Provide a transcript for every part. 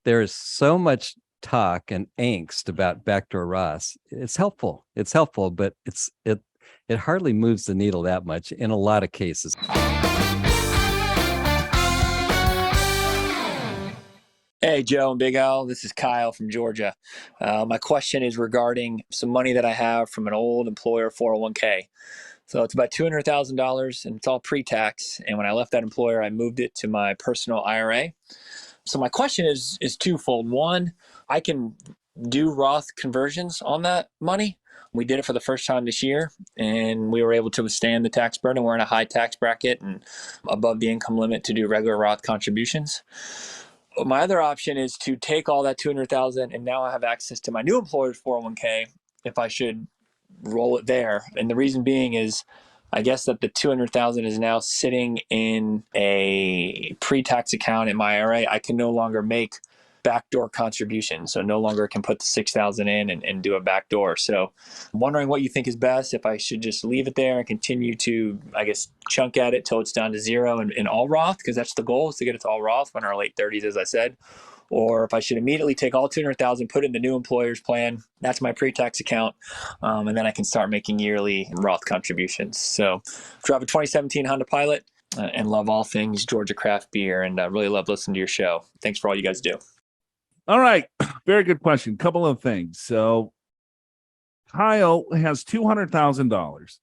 there is so much talk and angst about backdoor Roths. It's helpful. But it hardly moves the needle that much in a lot of cases. Hey, Joe and Big Al. This is Kyle from Georgia. My question is regarding some money that I have from an old employer 401k. So it's about $200,000 and it's all pre-tax. And when I left that employer, I moved it to my personal IRA. So my question is twofold. One, I can do Roth conversions on that money. We did it for the first time this year, and we were able to withstand the tax burden. We're in a high tax bracket and above the income limit to do regular Roth contributions. My other option is to take all that $200,000 and now I have access to my new employer's 401k if I should roll it there. And the reason being is I guess that the $200,000 is now sitting in a pre-tax account in my IRA. I can no longer make backdoor contributions. So no longer can put the $6,000 in and do a backdoor. So I'm wondering what you think is best, if I should just leave it there and continue to, I guess, chunk at it till it's down to zero and all Roth, because that's the goal, is to get it to all Roth when our late 30s, as I said. Or if I should immediately take all $200,000, put it in the new employer's plan. That's my pre-tax account. And then I can start making yearly Roth contributions. So drive a 2017 Honda Pilot and love all things Georgia craft beer, and really love listening to your show. Thanks for all you guys do. All right. Very good question. Couple of things. So Kyle has $200,000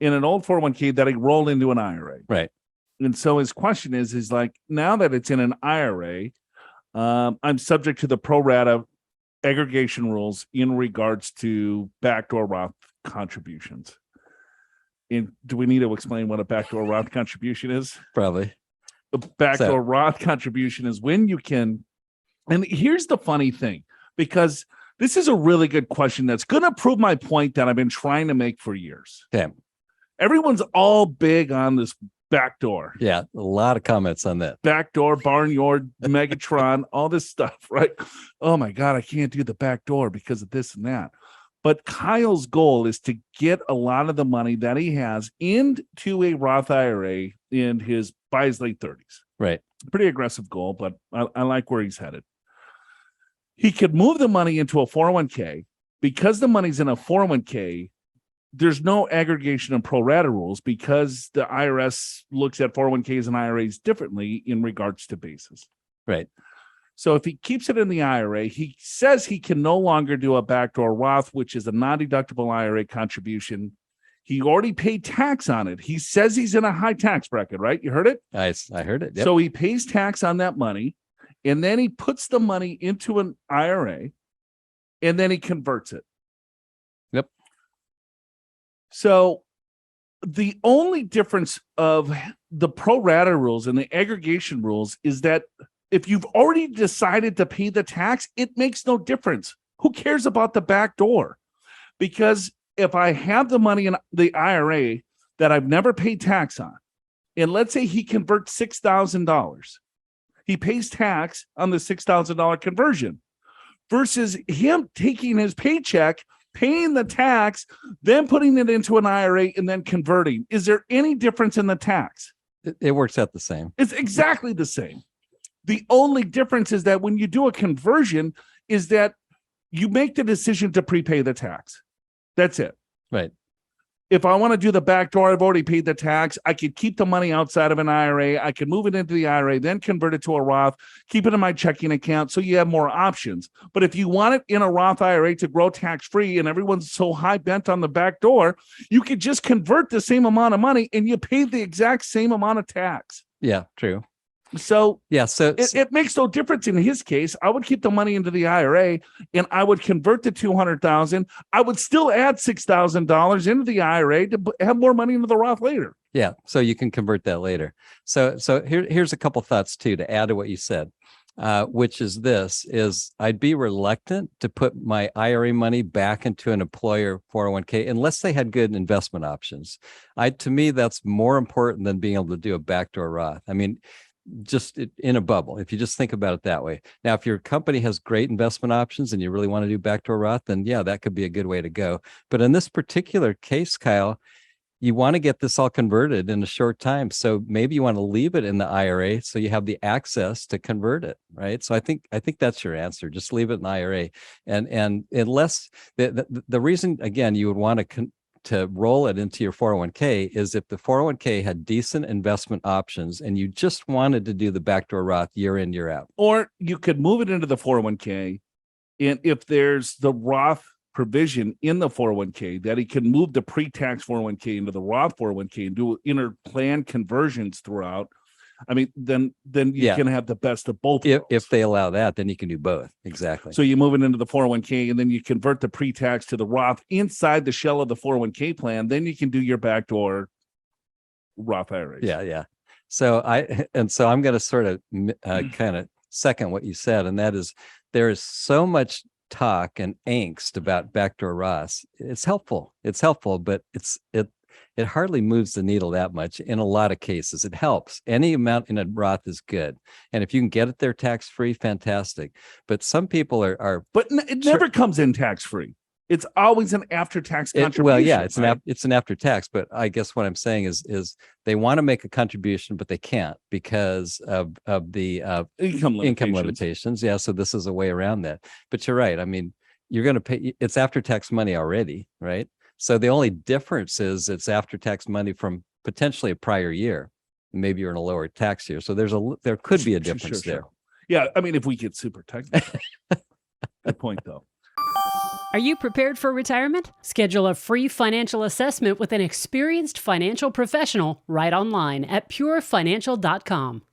in an old 401k that he rolled into an IRA. Right. And so his question is like, now that it's in an IRA, I'm subject to the pro rata aggregation rules in regards to backdoor Roth contributions. And do we need to explain what a backdoor Roth contribution is? Probably. The backdoor Roth contribution is when you can. And here's the funny thing, because this is a really good question that's going to prove my point that I've been trying to make for years. Okay. Everyone's all big on this backdoor. Yeah, a lot of comments on that. Backdoor, barnyard, Megatron, all this stuff, right? Oh my God, I can't do the backdoor because of this and that. But Kyle's goal is to get a lot of the money that he has into a Roth IRA by his late 30s. Right. Pretty aggressive goal, but I like where he's headed. He could move the money into a 401k. Because the money's in a 401k, there's no aggregation and pro rata rules because the IRS looks at 401ks and IRAs differently in regards to basis. Right. So if he keeps it in the IRA, he says he can no longer do a backdoor Roth, which is a non-deductible IRA contribution. He already paid tax on it. He says he's in a high tax bracket, right? You heard it? I heard it. Yep. So he pays tax on that money, and then he puts the money into an IRA, and then he converts it. Yep. So the only difference of the pro rata rules and the aggregation rules is that if you've already decided to pay the tax, it makes no difference. Who cares about the back door? Because if I have the money in the IRA that I've never paid tax on, and let's say he converts $6,000, he pays tax on the $6,000 conversion versus him taking his paycheck, paying the tax, then putting it into an IRA and then converting. Is there any difference in the tax? It works out the same. It's exactly the same. The only difference is that when you do a conversion is that you make the decision to prepay the tax. That's it. Right. If I want to do the back door, I've already paid the tax. I could keep the money outside of an IRA. I could move it into the IRA, then convert it to a Roth, keep it in my checking account so you have more options. But if you want it in a Roth IRA to grow tax-free and everyone's so high bent on the back door, you could just convert the same amount of money and you pay the exact same amount of tax. Yeah, true. So yeah, so it makes no difference in his case. I would keep the money into the IRA and I would convert the $200,000. I would still add $6,000 into the IRA to have more money into the Roth later. Yeah, so you can convert that later. So here's a couple thoughts too to add to what you said, which is I'd be reluctant to put my IRA money back into an employer 401k unless they had good investment options. To me, that's more important than being able to do a backdoor Roth. I mean, just in a bubble, if you just think about it that way. Now, if your company has great investment options and you really want to do backdoor Roth, then yeah, that could be a good way to go. But in this particular case, Kyle, you want to get this all converted in a short time. So maybe you want to leave it in the IRA so you have the access to convert it, right? So I think that's your answer. Just leave it in the IRA. And unless the reason, again, you would want to roll it into your 401k is if the 401k had decent investment options and you just wanted to do the backdoor Roth year in, year out. Or you could move it into the 401k. And if there's the Roth provision in the 401k that he can move the pre-tax 401k into the Roth 401k and do inter-plan conversions throughout, I mean, then you can have the best of both worlds. If they allow that, then you can do both. Exactly. So you move it into the 401k and then you convert the pre-tax to the Roth inside the shell of the 401k plan. Then you can do your backdoor Roth IRAs. Yeah. So I'm going to sort of kind of second what you said, and that is there is so much talk and angst about backdoor Roths. It's helpful, but it hardly moves the needle that much in a lot of cases. It helps. Any amount in a Roth is good. And if you can get it there tax-free, fantastic. But some people are but it never comes in tax-free. It's always an after-tax contribution. Well, yeah, it's right? an after-tax. But I guess what I'm saying is they want to make a contribution, but they can't because of the income limitations. Yeah, so this is a way around that. But you're right. I mean, you're going to pay. It's after-tax money already, right? So the only difference is it's after-tax money from potentially a prior year. Maybe you're in a lower tax year. So there could be a difference there. Yeah, I mean, if we get super technical. Good point, though. Are you prepared for retirement? Schedule a free financial assessment with an experienced financial professional right online at purefinancial.com.